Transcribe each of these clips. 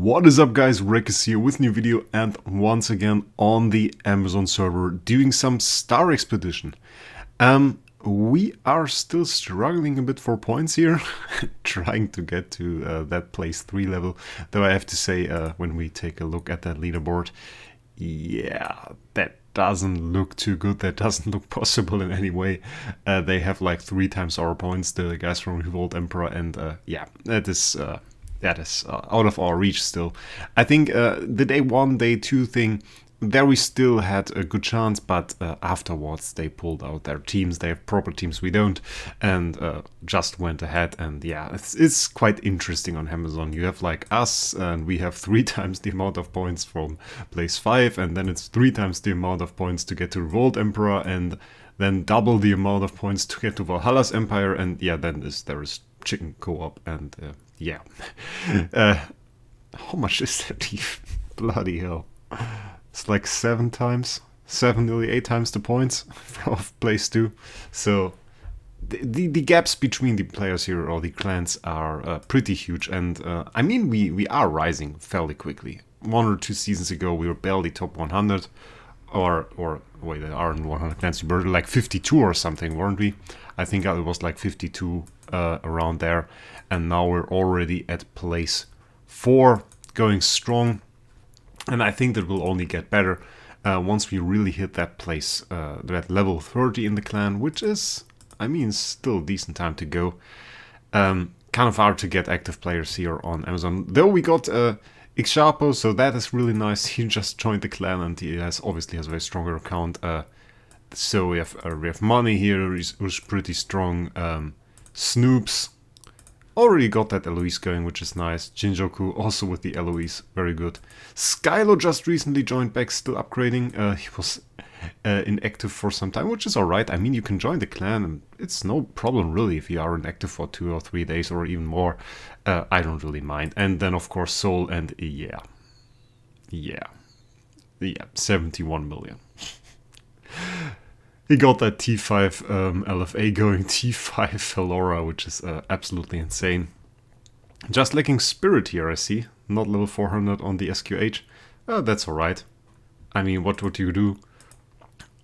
What is up, guys? Wraec is here with a new video and once again on the Amazon server doing some Star Expedition. We are still struggling a bit for points here, trying to get to that place 3 level, though I have to say when we take a look at that leaderboard, yeah, that doesn't look too good, that doesn't look possible in any way. They have like 3 times our points, the guys from Revolt Emperor, and yeah, that is out of our reach still. I think the day 1, day 2 thing, there we still had a good chance, but afterwards they pulled out their teams. They have proper teams, we don't, and just went ahead. And yeah, it's quite interesting on Amazon. You have like us, and we have 3 times the amount of points from place 5, and then it's 3 times the amount of points to get to Revolt Emperor, and then double the amount of points to get to Valhalla's Empire, and yeah, then there is chicken co-op, and yeah. How much is that even? Bloody hell. It's like 7 times, nearly 8 times the points of place 2. So the gaps between the players here, or the clans, are pretty huge. And I mean, we are rising fairly quickly. 1 or 2 seasons ago, we were barely top 100. Or wait, there aren't 100 clans. We were like 52 or something, weren't we? I think it was like 52 around there. And now we're already at place 4, going strong. And I think that will only get better once we really hit that place, that level 30 in the clan, which is, I mean, still a decent time to go. Kind of hard to get active players here on Amazon. Though we got Ixapo, so that is really nice. He just joined the clan and he obviously has a very stronger account. So we have Money here, who's pretty strong. Snoops. Already got that Eloise going, which is nice. Jinjoku also with the Eloise, very good. Skylo just recently joined back, still upgrading. He was inactive for some time, which is alright. I mean, you can join the clan, and it's no problem really if you are inactive for 2 or 3 days or even more. I don't really mind. And then, of course, Soul, and yeah, 71 million. He got that T5 LFA going, T5 Felora, which is absolutely insane. Just lacking Spirit here, I see. Not level 400 on the SQH. That's alright. I mean, what would you do?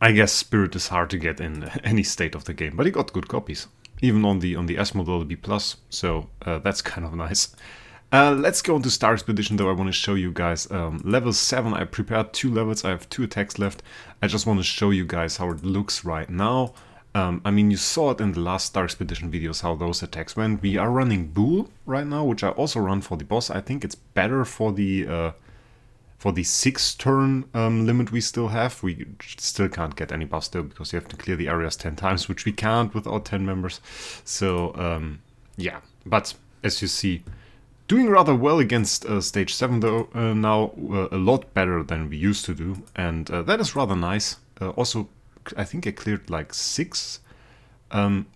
I guess Spirit is hard to get in any state of the game, but he got good copies. Even on the S model, the B+, so that's kind of nice. Let's go into Star Expedition, though I want to show you guys level 7. I prepared 2 levels, I have 2 attacks left. I just want to show you guys how it looks right now. I mean, you saw it in the last Star Expedition videos, how those attacks went. We are running Bull right now, which I also run for the boss. I think it's better for the 6 turn limit we still have. We still can't get any buffs though, because you have to clear the areas 10 times, which we can't without 10 members. So yeah, but as you see, doing rather well against stage 7 though, now a lot better than we used to do, and that is rather nice. Also, I think I cleared like 6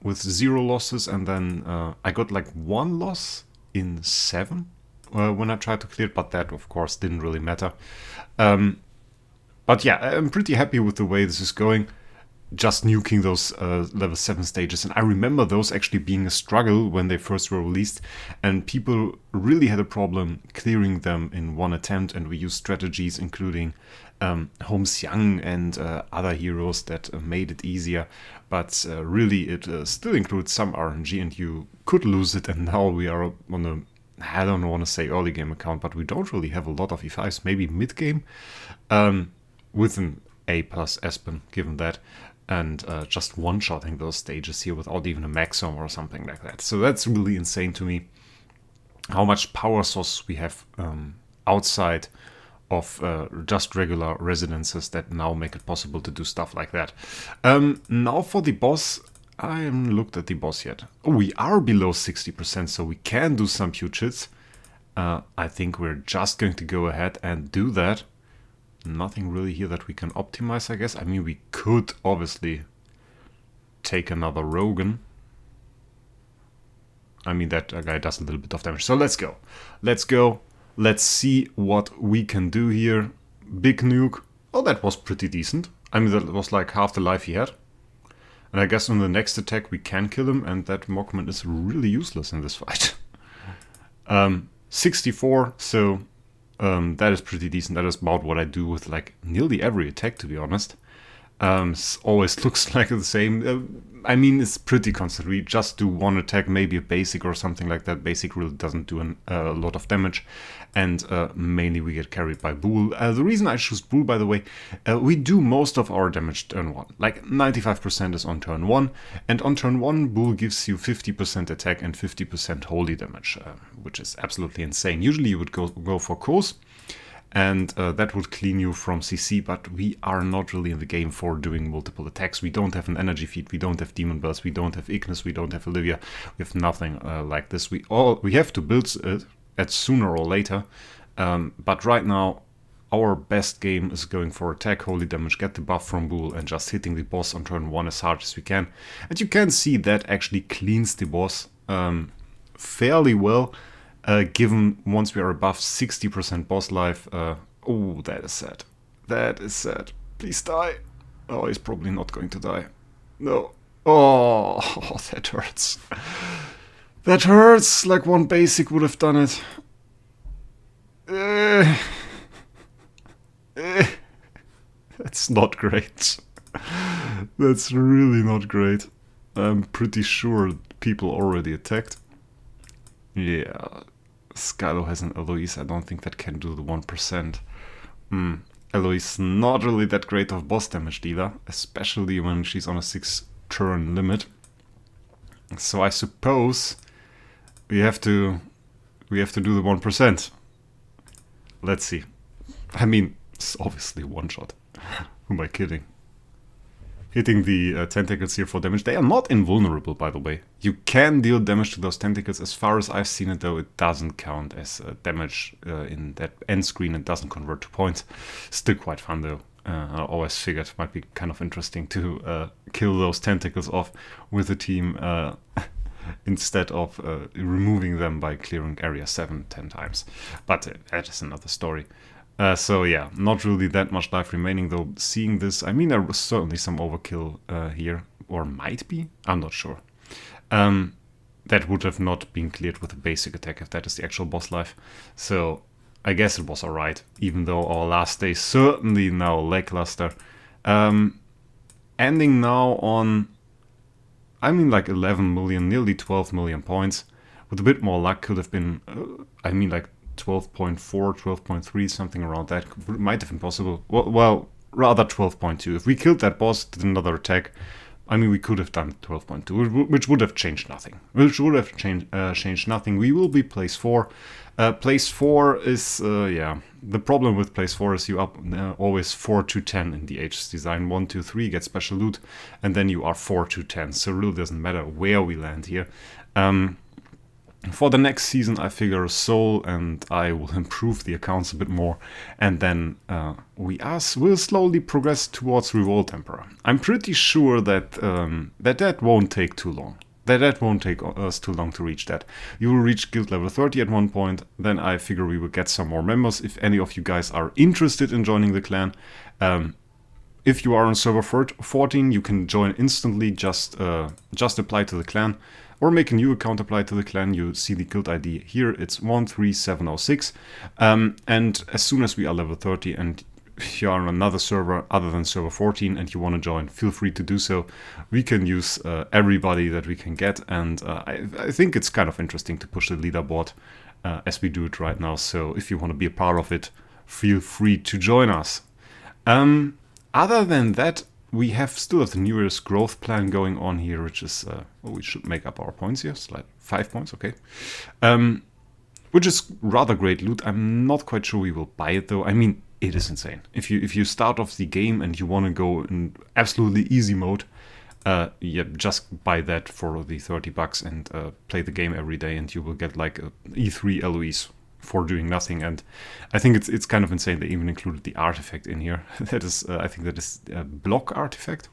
with 0 losses, and then I got like 1 loss in 7 when I tried to clear it, but that of course didn't really matter. But yeah, I'm pretty happy with the way this is going. Just nuking those level 7 stages, and I remember those actually being a struggle when they first were released, and people really had a problem clearing them in 1 attempt, and we used strategies including Holmes Young and other heroes that made it easier, but really it still includes some RNG, and you could lose it. And now we are on a, I don't want to say early game account, but we don't really have a lot of E5s, maybe mid game, with an A+ Espen, given that. And just one-shotting those stages here without even a maximum or something like that. So that's really insane to me, how much power source we have outside of just regular residences that now make it possible to do stuff like that. Now for the boss, I haven't looked at the boss yet. Oh, we are below 60%, so we can do some huge hits. I think we're just going to go ahead and do that. Nothing really here that we can optimize, I guess. I mean, we could obviously take another Rogan. I mean, that guy does a little bit of damage. So let's go. Let's see what we can do here. Big nuke. Oh, that was pretty decent. I mean, that was like half the life he had. And I guess on the next attack we can kill him, and that Mockman is really useless in this fight. 64, so That is pretty decent. That is about what I do with like nearly every attack, to be honest. Always looks like the same. I mean, it's pretty constant. We just do one attack, maybe a basic or something like that. Basic really doesn't do a lot of damage, and mainly we get carried by Bull. The reason I choose Bull, by the way, we do most of our damage turn 1. Like 95% is on turn 1, and on turn 1, Bull gives you 50% attack and 50% holy damage, which is absolutely insane. Usually you would go for Kos, and that would clean you from CC, but we are not really in the game for doing multiple attacks. We don't have an energy feed, we don't have demon bells, we don't have Ignis, we don't have Olivia, we have nothing like this. We have to build it at sooner or later, but right now our best game is going for attack, holy damage, get the buff from Bull, and just hitting the boss on turn 1 as hard as we can. And you can see that actually cleans the boss fairly well. Given once we are above 60% boss life. Oh, that is sad. That is sad. Please die. Oh, he's probably not going to die. No. Oh, that hurts. That hurts. Like one basic would have done it. That's not great. That's really not great. I'm pretty sure people already attacked. Yeah. Skylo has an Eloise. I don't think that can do the 1%. Eloise not really that great of boss damage dealer, especially when she's on a 6-turn limit. So I suppose we have to do the 1%. Let's see. I mean, it's obviously one shot. Who am I kidding? Hitting the tentacles here for damage. They are not invulnerable, by the way. You can deal damage to those tentacles. As far as I've seen it, though, it doesn't count as damage in that end screen. It doesn't convert to points. Still quite fun, though. I always figured it might be kind of interesting to kill those tentacles off with the team instead of removing them by clearing area 7-10 times. But that is another story. So yeah, not really that much life remaining, though. Seeing this, I mean, there was certainly some overkill here, or might be, I'm not sure. That would have not been cleared with a basic attack if that is the actual boss life. So I guess it was alright, even though our last day certainly now lackluster. Ending now on, I mean, like 11 million, nearly 12 million points. With a bit more luck, could have been, I mean, like 12.4, 12.3, something around that. Might have been possible. Well, rather 12.2. If we killed that boss, did another attack, I mean, we could have done 12.2, which would have changed nothing. Changed nothing. We will be place 4. Place 4 is, yeah, the problem with place 4 is you up always 4 to 10 in the H's design. 1, 2, 3, get special loot, and then you are 4 to 10. So it really doesn't matter where we land here. For the next season, I figure Soul, and I will improve the accounts a bit more, and then we'll slowly progress towards Revolt Emperor. I'm pretty sure that that won't take too long. That won't take us too long to reach that. You will reach guild level 30 at one point, then I figure we will get some more members. If any of you guys are interested in joining the clan, if you are on server 14, you can join instantly, just apply to the clan. Or make a new account, apply to the clan. You see the guild ID here, it's 13706. And as soon as we are level 30 and you are on another server other than server 14 and you want to join, feel free to do so. We can use everybody that we can get, and I think it's kind of interesting to push the leaderboard as we do it right now. So if you want to be a part of it, feel free to join us. Other than that, we still have the New Year's growth plan going on here, which is, we should make up our points here, like 5 points, okay. Which is rather great loot. I'm not quite sure we will buy it though. I mean, it is insane. If you start off the game and you want to go in absolutely easy mode, yeah, just buy that for the $30 and play the game every day, and you will get like a E3 Eloise for doing nothing. And I think it's kind of insane they even included the artifact in here. That is, I think that is a block artifact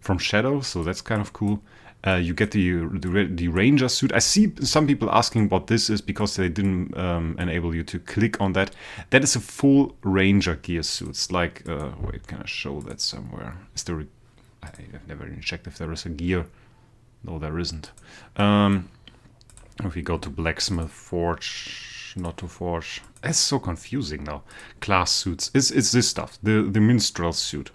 from Shadow, so that's kind of cool. You get the ranger suit. I see some people asking what this is because they didn't enable you to click on that. That is a full ranger gear suit. It's like, wait, can I show that somewhere? Is there I've never even checked if there is a gear. No, there isn't. If we go to Blacksmith Forge, not to forge. It's so confusing now. Class suits. It's this stuff. The minstrel suit.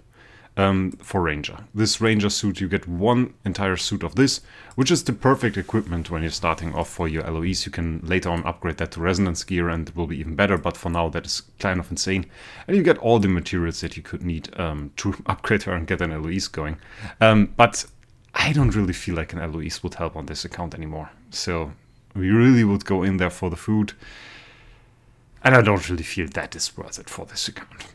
For ranger. This ranger suit, you get one entire suit of this, which is the perfect equipment when you're starting off for your LOEs. You can later on upgrade that to resonance gear and it will be even better, but for now that is kind of insane. And you get all the materials that you could need to upgrade her and get an LOEs going. But I don't really feel like an LOEs would help on this account anymore. So we really would go in there for the food. And I don't really feel that is worth it for this account.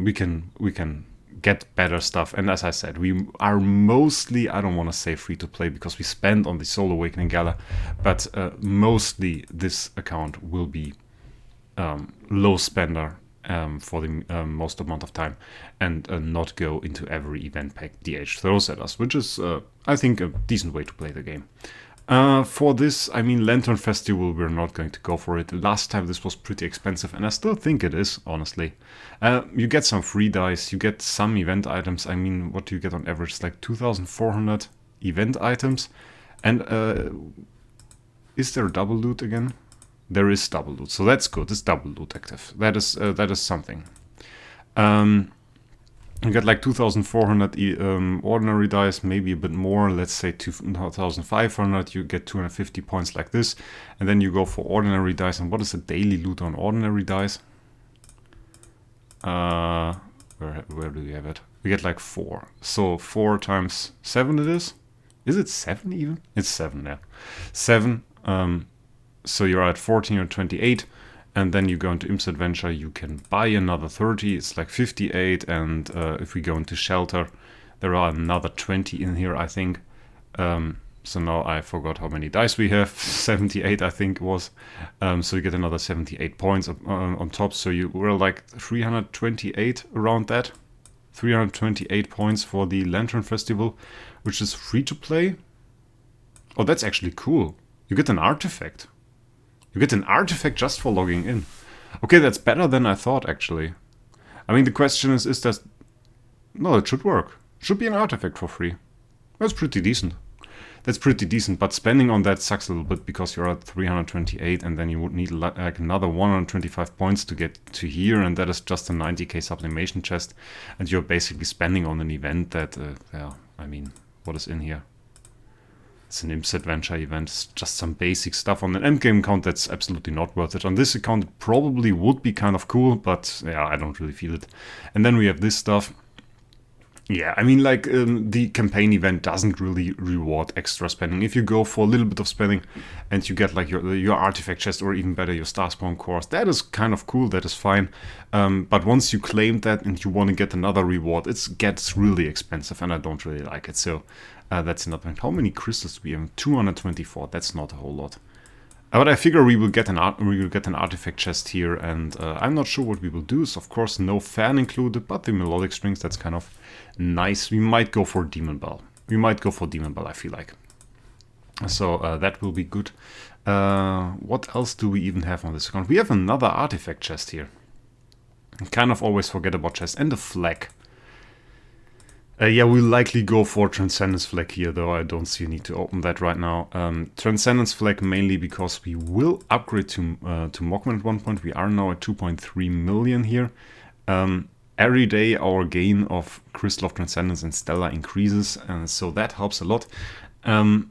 We can get better stuff, and as I said, we are mostly, I don't want to say free to play because we spend on the Soul Awakening Gala, but mostly this account will be low spender for the most amount of time, and not go into every event pack DH throws at us, which is I think a decent way to play the game. For this, I mean, Lantern Festival, we're not going to go for it. Last time this was pretty expensive, and I still think it is, honestly. You get some free dice, you get some event items. I mean, what do you get on average? It's like 2,400 event items. And is there double loot again? There is double loot, so that's good. It's double loot active. That is something. You get like 2,400 ordinary dice, maybe a bit more, let's say 2,500, you get 250 points like this, and then you go for ordinary dice. And what is the daily loot on ordinary dice? Where do we have it? We get like 4. So 4 times 7 it is? Is it 7 even? It's 7, yeah. 7, so you're at 14 or 28. And then you go into Imps Adventure, you can buy another 30, it's like 58, and if we go into Shelter, there are another 20 in here, I think. So now I forgot how many dice we have, 78 I think it was. So you get another 78 points on top, so you were like 328 around that. 328 points for the Lantern Festival, which is free to play. Oh, that's actually cool. You get an artifact. You get an artifact just for logging in. Okay, that's better than I thought, actually. I mean, the question is that... No, it should work. It should be an artifact for free. That's pretty decent. That's pretty decent, but spending on that sucks a little bit because you're at 328 and then you would need like another 125 points to get to here, and that is just a 90k sublimation chest, and you're basically spending on an event that, yeah, I mean, what is in here? It's an Imps Adventure event, it's just some basic stuff. On an endgame account, that's absolutely not worth it. On this account, it probably would be kind of cool, but yeah, I don't really feel it. And then we have this stuff. Yeah, I mean, like, the campaign event doesn't really reward extra spending. If you go for a little bit of spending and you get, like, your artifact chest, or even better, your Starspawn cores, that is kind of cool, that is fine. But once you claim that and you want to get another reward, it gets really expensive, and I don't really like it. So that's another thing. How many crystals do we have? 224, that's not a whole lot. But I figure we will get an artifact chest here, and I'm not sure what we will do. So of course, no fan included, but the melodic strings, that's kind of nice. We might go for Demon Bell. I feel like. So that will be good. What else do we even have on this account? We have another artifact chest here. I kind of always forget about chests. And a flag. Yeah, we'll likely go for Transcendence Flag here, though I don't see a need to open that right now. Transcendence Flag mainly because we will upgrade to Mockman at one point. We are now at 2.3 million here. Every day our gain of Crystal of Transcendence and Stellar increases, and so that helps a lot. And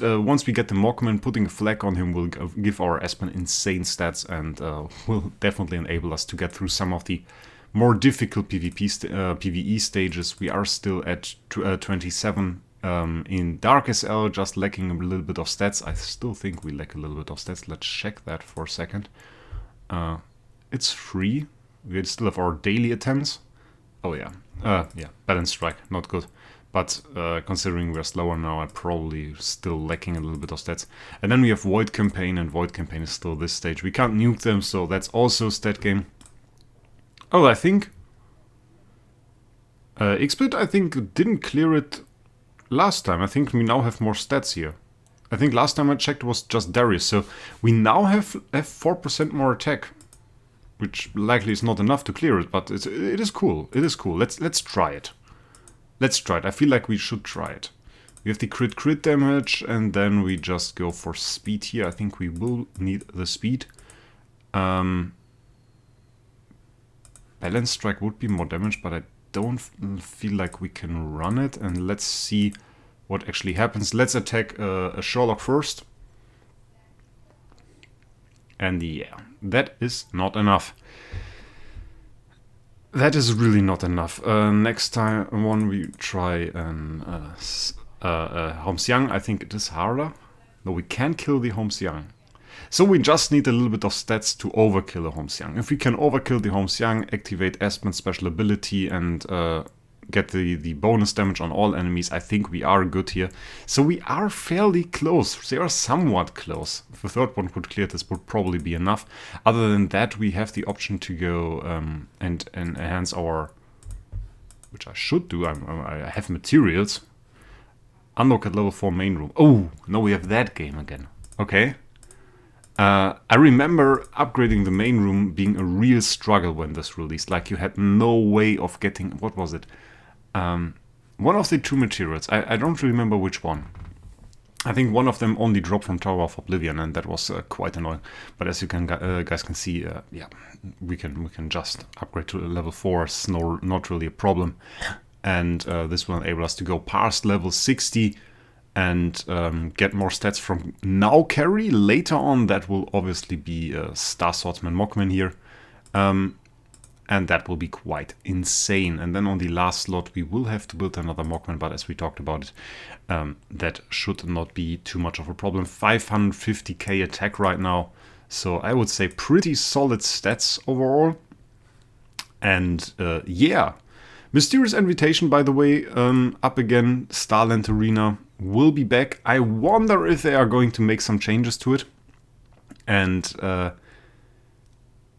once we get the Mockman, putting a flag on him will give our Espen insane stats, and will definitely enable us to get through some of the more difficult PvE stages. We are still at 27 in Dark SL, just lacking a little bit of stats. I still think we lack a little bit of stats. Let's check that for a second. It's free. We still have our daily attempts. Oh yeah, yeah, Balance Strike, not good. But considering we're slower now, I'm probably still lacking a little bit of stats. And then we have Void Campaign, and Void Campaign is still this stage. We can't nuke them, so that's also a stat game. Oh, I think XSplit, I think, didn't clear it last time. I think we now have more stats here. I think last time I checked was just Darius, so we now have 4% more attack, which likely is not enough to clear it, but it is cool. It is cool. Let's try it. Let's try it. I feel like we should try it. We have the crit damage, and then we just go for speed here. I think we will need the speed. Balance strike would be more damage, but I don't feel like we can run it. And let's see what actually happens. Let's attack a Sherlock first. And yeah, that is not enough. That is really not enough. Next time we try an Homsiang. I think it is harder. No, we can kill the Homsiang. So we just need a little bit of stats to overkill a Homsiang. If we can overkill the Homsiang, activate Aspen's special ability and get the bonus damage on all enemies, I think we are good here. So we are fairly close. They are somewhat close. If the third one could clear, this would probably be enough. Other than that, we have the option to go and enhance our... Which I should do. I have materials. Unlock at level 4 main room. Oh, no, we have that game again. Okay. I remember upgrading the main room being a real struggle when this released. Like, you had no way of getting... What was it? One of the two materials. I don't remember which one. I think one of them only dropped from Tower of Oblivion, and that was quite annoying. But as you can guys can see, yeah, we can just upgrade to level 4. It's not really a problem. And this will enable us to go past level 60 and get more stats from now carry. Later on, that will obviously be Star Swordsman Mockman here. And that will be quite insane. And then on the last slot, we will have to build another Mockman, but as we talked about it, that should not be too much of a problem. 550k attack right now, so I would say pretty solid stats overall. And yeah, Mysterious Invitation, by the way, up again. Starland Arena will be back. I wonder if they are going to make some changes to it. And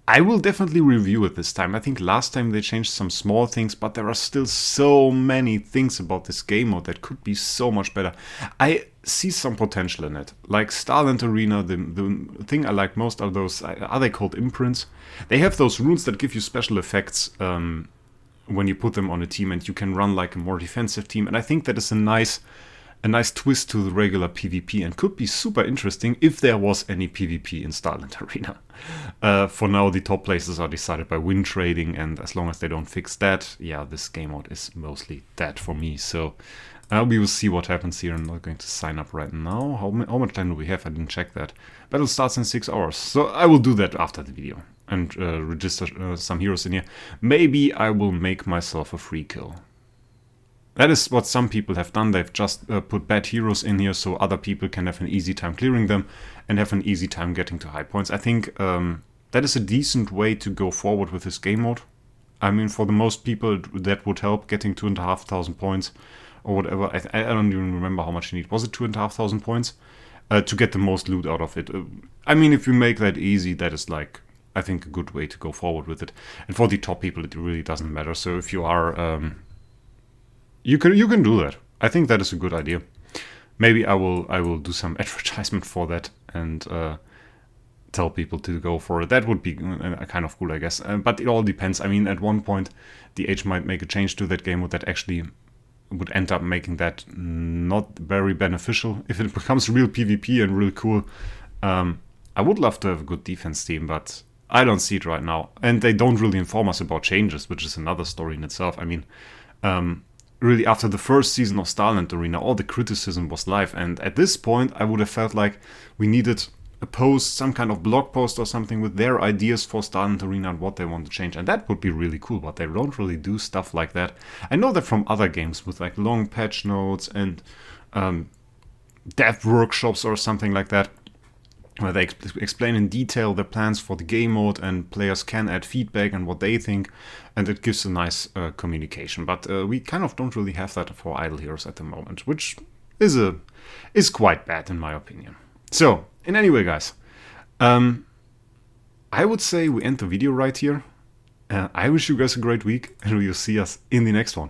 I will definitely review it this time. I think last time they changed some small things, but there are still so many things about this game mode that could be so much better. I see some potential in it. Like Starland Arena, the thing I like most are those, are they called imprints? They have those runes that give you special effects when you put them on a team, and you can run like a more defensive team. And I think that is a nice twist to the regular PvP, and could be super interesting if there was any PvP in Starland Arena. For now, the top places are decided by win trading, and as long as they don't fix that, yeah, this game mode is mostly dead for me. So we will see what happens here. I'm not going to sign up right now. How much time do we have? I didn't check that. Battle starts in 6 hours, so I will do that after the video and register some heroes in here. Maybe I will make myself a free kill. That is what some people have done. They've just put bad heroes in here so other people can have an easy time clearing them and have an easy time getting to high points. I think that is a decent way to go forward with this game mode. I mean, for the most people, that would help getting 2,500 points or whatever. I don't even remember how much you need. Was it 2,500 points? To get the most loot out of it. I mean, if you make that easy, that is like, I think, a good way to go forward with it. And for the top people, it really doesn't matter. So if you are... You can do that. I think that is a good idea. Maybe I will do some advertisement for that and tell people to go for it. That would be kind of cool, I guess. But it all depends. I mean, at one point, the Age might make a change to that game mode that actually would end up making that not very beneficial. If it becomes real PvP and real cool, I would love to have a good defense team, but I don't see it right now. And they don't really inform us about changes, which is another story in itself. I mean... really, after the first season of Starland Arena, all the criticism was live, and at this point I would have felt like we needed a post, some kind of blog post or something with their ideas for Starland Arena and what they want to change, and that would be really cool, but they don't really do stuff like that. I know that from other games with like long patch notes and dev workshops or something like that, where they explain in detail their plans for the game mode and players can add feedback and what they think, and it gives a nice communication. But we kind of don't really have that for Idle Heroes at the moment, which is quite bad in my opinion. So, in any way, guys, I would say we end the video right here. I wish you guys a great week, and we will see us in the next one.